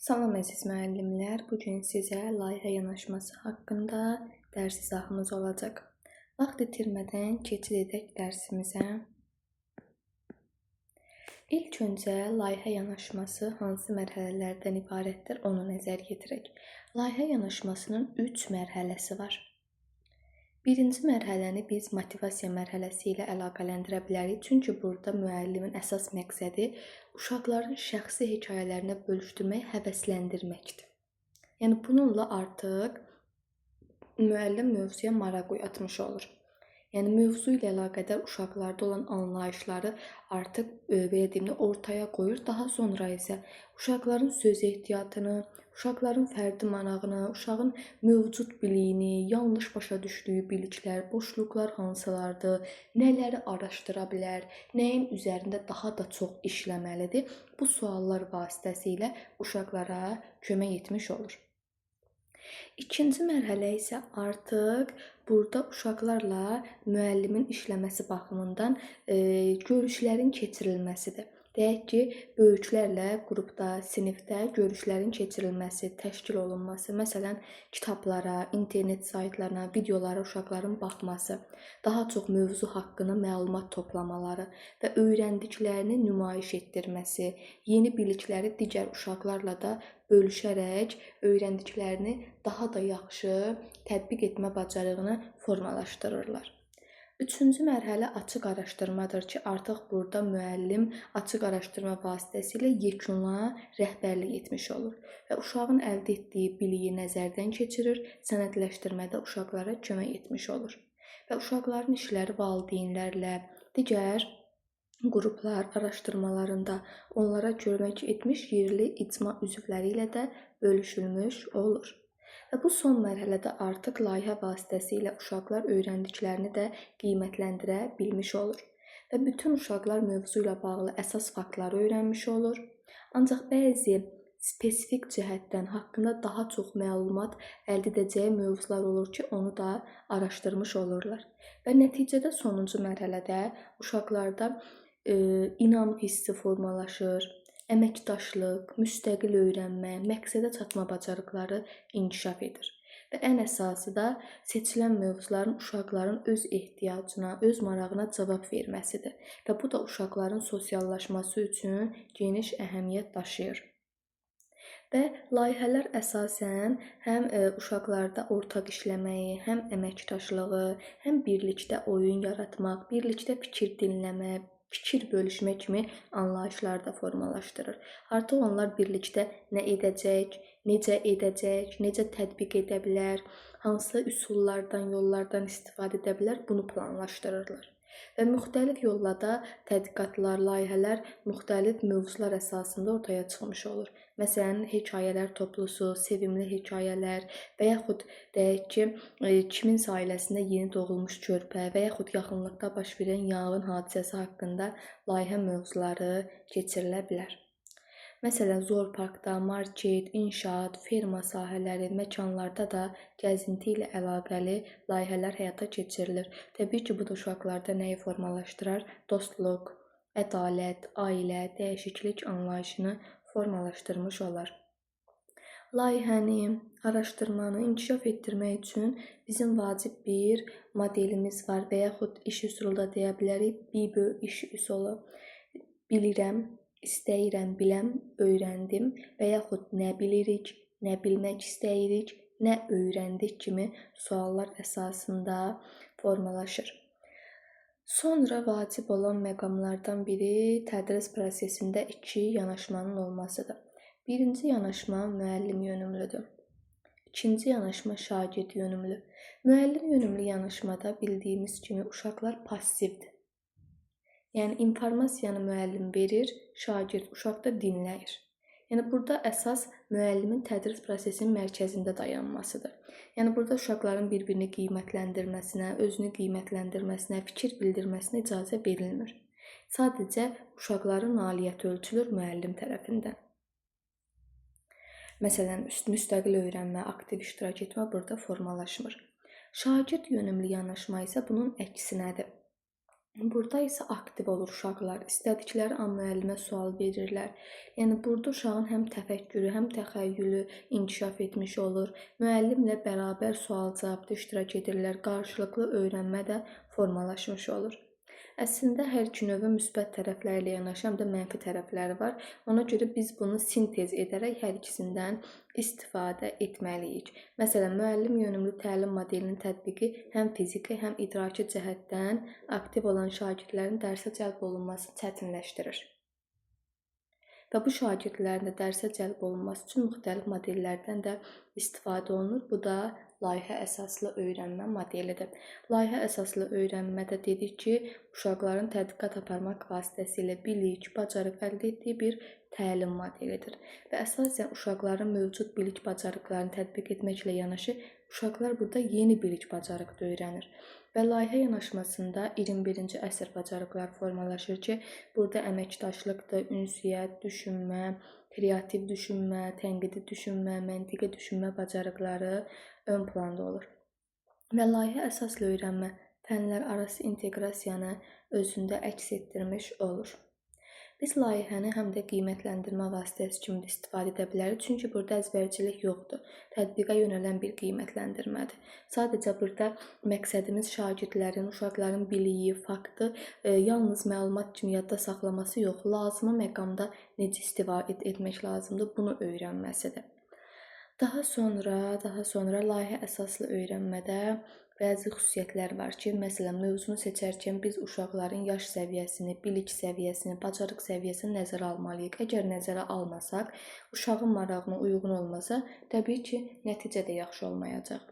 Salam əziz müəllimlər, bugün sizə layihə yanaşması haqqında dərs izahımız olacaq. Vaxt itirmədən keçid edək dərsimizə. İlk öncə layihə yanaşması hansı mərhələlərdən ibarətdir, onu nəzər yetirək. Layihə yanaşmasının 3 mərhələsi var. Birinci mərhələni biz motivasiya mərhələsi ilə əlaqələndirə bilərik. Çünki burada müəllimin əsas məqsədi uşaqların şəxsi hekayələrinə bölüşdürmək, həvəsləndirməkdir. Yəni bununla artıq müəllim mövzuya maraq oyatmış olur. Yəni mövzu ilə əlaqədar uşaqlarda olan anlayışları artıq belə deyim, ortaya qoyur. Daha sonra isə uşaqların söz ehtiyatını, uşaqların fərdi marağını, uşağın mövcud biliyini, yanlış başa düşdüyü biliklər, boşluqlar hansılardır, nələri araşdıra bilər, nəyin üzərində daha da çox işləməlidir, bu suallar vasitəsilə uşaqlara kömək etmiş olur. İkinci mərhələ isə artıq burada uşaqlarla müəllimin işləməsi baxımından görüşlərin keçirilməsidir. Deyək ki, böyüklərlə qrupda, sinifdə görüşlərin keçirilməsi, təşkil olunması, məsələn, kitablara, internet saytlarına, videolara uşaqların baxması, daha çox mövzu haqqında məlumat toplamaları və öyrəndiklərini nümayiş etdirməsi, yeni bilikləri digər uşaqlarla da bölüşərək öyrəndiklərini daha da yaxşı tətbiq etmə bacarığını formalaşdırırlar. Üçüncü mərhələ açıq araşdırmadır ki, artıq burada müəllim açıq araşdırma vasitəsilə yekuna rəhbərlik etmiş olur və uşağın əldə etdiyi biliyi nəzərdən keçirir, sənədləşdirmədə ictimaiyyətlərə kömək etmiş olur. Və uşaqların işləri valideynlərlə, digər qruplar araşdırmalarında onlara kömək etmiş yerli icma üzvləri ilə də bölüşülmüş olur. Və bu son mərhələdə artıq layihə vasitəsilə uşaqlar öyrəndiklərini də qiymətləndirə bilmiş olur. Və bütün uşaqlar mövzu ilə bağlı əsas faktları öyrənmiş olur. Ancaq bəzi spesifik cəhətdən haqqında daha çox məlumat əldə edəcəyi mövzular olur ki, onu da araşdırmış olurlar. Və nəticədə sonuncu mərhələdə uşaqlarda inam hissi formalaşır, əməkdaşlıq, müstəqil öyrənmə, məqsədə çatma bacarıqları inkişaf edir. Və ən əsası da seçilən mövzuların uşaqların öz ehtiyacına, öz marağına cavab verməsidir. Və bu da uşaqların sosiallaşması üçün geniş əhəmiyyət daşıyır. Və layihələr əsasən həm uşaqlarda ortaq işləməyi, həm əməkdaşlığı, həm birlikdə oyun yaratmaq, birlikdə fikir dinləmə, fikir bölüşmə kimi anlayışlarda formalaşdırır. Artıq onlar birlikdə nə edəcək, necə tətbiq edə bilər, hansı üsullardan, yollardan istifadə edə bilər, bunu planlaşdırırlar. Və müxtəlif yolla tədqiqatlar, layihələr müxtəlif mövzular əsasında ortaya çıxmış olur. Məsələn, hekayələr toplusu, sevimli hekayələr və yaxud deyək ki, kiminsə ailəsində yeni doğulmuş körpə və yaxud yaxınlıqda baş verən yanğın hadisəsi haqqında layihə mövzuları keçirilə bilər. Məsələn, zooparkda, market, inşaat, ferma sahələri, məkanlarda da gəzinti ilə əlaqəli layihələr həyata keçirilir. Təbii ki, bu da uşaqlarda nəyi formalaşdırar? Dostluq, ədalət, ailə, dəyişiklik anlayışını formalaşdırmış olar. Layihəni, araşdırmanı inkişaf etdirmək üçün bizim vacib bir modelimiz var və yaxud iş üsulu da deyə bilərik. BİBÖ iş üsulu. Bilirəm, istəyirəm, biləm, öyrəndim və yaxud nə bilirik, nə bilmək istəyirik, nə öyrəndik kimi suallar əsasında formalaşır. Sonra vacib olan məqamlardan biri tədris prosesində 2 yanaşmanın olmasıdır. Birinci yanaşma müəllim yönümlüdür. İkinci yanaşma şagird yönümlü. Müəllim yönümlü yanaşmada bildiyimiz kimi uşaqlar passivdir. Yəni informasiyanı müəllim verir, şagird uşaq da dinləyir. Yəni burada əsas müəllimin tədris prosesinin mərkəzində dayanmasıdır. Yəni burada uşaqların bir-birini qiymətləndirməsinə, özünü qiymətləndirməsinə, fikir bildirməsinə icazə verilmir. Sadəcə uşaqların nailiyyəti ölçülür müəllim tərəfindən. Məsələn, müstəqil öyrənmə, aktiv iştirak etmə burada formalaşmır. Şagird yönümlü yanaşma isə bunun əksinədir. Burada isə aktiv olur uşaqlar. İstədikləri an müəllimə sual verirlər. Yəni burada uşağın həm təfəkkürü, həm təxəyyülü inkişaf etmiş olur. Müəllimlə bərabər sual-cavabda iştirak edirlər. Qarşılıqlı öyrənmə də formalaşmış olur. Əslində hər iki növün müsbət tərəfləri ilə yanaşı, həm də mənfi tərəfləri var. Ona görə biz bunu sintez edərək hər ikisindən istifadə etməliyik. Məsələn, müəllim yönümlü təlim modelinin tətbiqi həm fiziki, həm idraki cəhətdən aktiv olan şagirdlərin dərsə cəlb olunmasını çətinləşdirir. Və bu şagirdlərin də dərsə cəlb olunması üçün müxtəlif modellərdən də istifadə olunur. Bu da layihə əsaslı öyrənmə modelidir. Layihə əsaslı öyrənmədə dedik ki, uşaqların tədqiqat aparmaq vasitəsilə bilik, bacarıq əldə etdiyi bir təlim modelidir. Və əsasən uşaqların mövcud bilik, bacarıqlarını tətbiq etməklə yanaşı, uşaqlar burada yeni bilik, bacarıq da öyrənir. Və layihə yanaşmasında 21-ci əsr bacarıqları formalaşır ki, burada əməkdaşlıqdır, ünsiyyət, düşünmə, kreativ düşünmə, tənqidi düşünmə, məntiqi düşünmə bacarıqları ön planda olur. Və layihə əsaslı öyrənmə fənlər arası inteqrasiyanı özündə əks etdirmiş olur. Biz layihəni həm də qiymətləndirmə vasitəsi kimi də istifadə edə bilərik. Çünki burada əzbərcilik yoxdur. Tətbiqə yönələn bir qiymətləndirmədir. Sadəcə burada məqsədimiz şagirdlərin, uşaqların biliyi, faktı yalnız məlumat kimi yadda saxlaması yox, lazımi məqamda necə istifadə etmək lazımdır, bunu öyrənməsidir. Daha sonra layihə əsaslı öyrənmədə bəzi xüsusiyyətlər var ki, məsələn, mövzunu seçərkən biz uşaqların yaş səviyyəsini, bilik səviyyəsini, bacarıq səviyyəsini nəzərə almalıyıq. Əgər nəzərə almasaq, uşağın marağına uyğun olmasa, təbii ki, nəticə də yaxşı olmayacaq.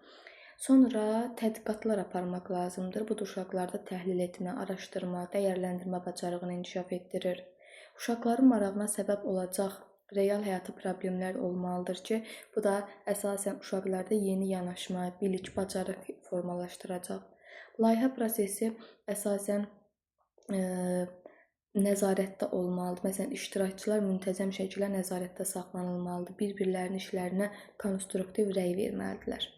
Sonra tədqiqatlar aparmaq lazımdır. Bu da uşaqlarda təhlil etmə, araşdırma, dəyərləndirmə bacarığını inkişaf etdirir. Uşaqların marağına səbəb olacaq real həyatı problemlər olmalıdır ki, bu da əsasən uşaqlarda yeni yanaşma, bilik, bacarıq formalaşdıracaq. Layihə prosesi əsasən nəzarətdə olmalıdır. Məsələn, iştirakçılar müntəzəm şəkildə nəzarətdə saxlanılmalıdır. Bir-birlərinin işlərinə konstruktiv rəy verməlidirlər.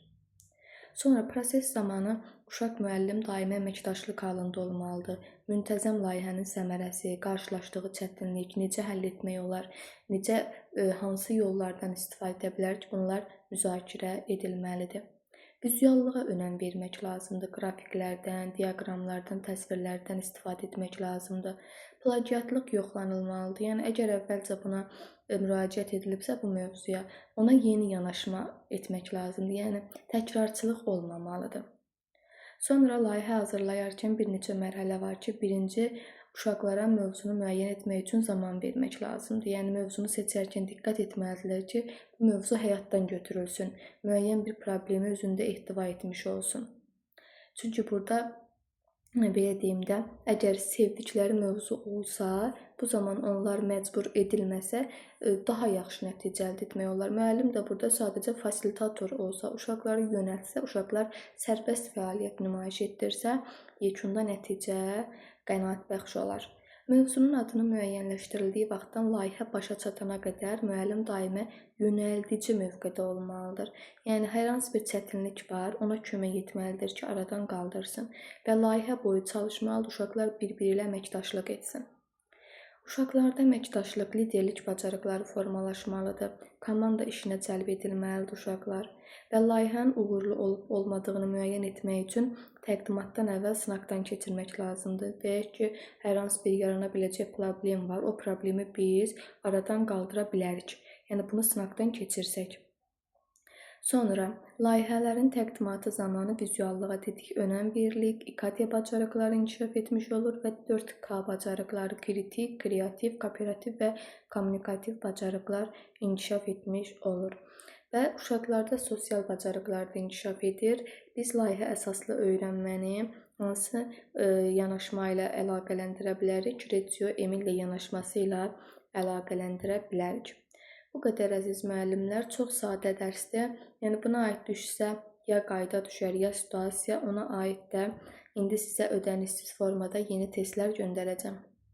Sonra proses zamanı uşaq-müəllim daimi əməkdaşlıq halında olmalıdır. Müntəzəm layihənin səmərəsi, qarşılaşdığı çətinlik, necə həll etmək olar, hansı yollardan istifadə edə bilər ki, bunlar müzakirə edilməlidir. Vizuallığa önəm vermək lazımdır. Qrafiklərdən, diaqramlardan, təsvirlərdən istifadə etmək lazımdır. Plagiatlıq yoxlanılmalıdır. Yəni, əgər əvvəlcə buna müraciət edilibsə bu mövzuya, ona yeni yanaşma etmək lazımdır. Yəni, təkrarçılıq olmamalıdır. Sonra layihə hazırlayarkən bir neçə mərhələ var ki, birinci, uşaqlara mövzunu müəyyən etmək üçün zaman vermək lazımdır. Yəni, mövzunu seçərkən diqqət etməlidirlər ki, bu mövzu həyatdan götürülsün, müəyyən bir problemi özündə ehtiva etmiş olsun. Çünki burada belə deyim də, əgər sevdikləri mövzu olsa, bu zaman onlar məcbur edilməsə, daha yaxşı nəticə əldə etmək olar. Müəllim də burada sadəcə fasilitator olsa, uşaqları yönəltsə, uşaqlar sərbəst fəaliyyət nümayiş etdirsə, yekunda nəticə qənaətbəxş olar. Mövzunun adını müəyyənləşdirildiyi vaxtdan layihə başa çatana qədər müəllim daimə yönəldici mövqedə olmalıdır. Yəni, hər hansı bir çətinlik var, ona kömək etməlidir ki, aradan qaldırsın və layihə boyu çalışmalıdır, uşaqlar bir-biri ilə əməkdaşlıq etsin. Uşaqlarda əməkdaşlıq, liderlik bacarıqları formalaşmalıdır. Komanda işinə cəlb edilməlidir uşaqlar və layihənin uğurlu olub-olmadığını müəyyən etmək üçün təqdimatdan əvvəl sınaqdan keçirmək lazımdır. Deyək ki, hər hansı bir yarana biləcək problem var, o problemi biz aradan qaldıra bilərik. Yəni, bunu sınaqdan keçirsək. Sonra, layihələrin təqdimatı zamanı vizuallığa dedik, önəm veririk, İKT bacarıqları inkişaf etmiş olur və 4K bacarıqları, kritik, kreativ, kooperativ və kommunikativ bacarıqlar inkişaf etmiş olur. Və uşaqlarda sosial bacarıqlar da inkişaf edir. Biz layihə əsaslı öyrənməni hansı yanaşma ilə əlaqələndirə bilərik? Reçio Emillə yanaşması ilə əlaqələndirə bilərik. Bu qədər əziz müəllimlər, çox sadə dərsdir. Yəni, buna aid düşsə, ya qayda düşər, ya situasiya, ona aid də indi sizə ödənişsiz formada yeni testlər göndərəcəm.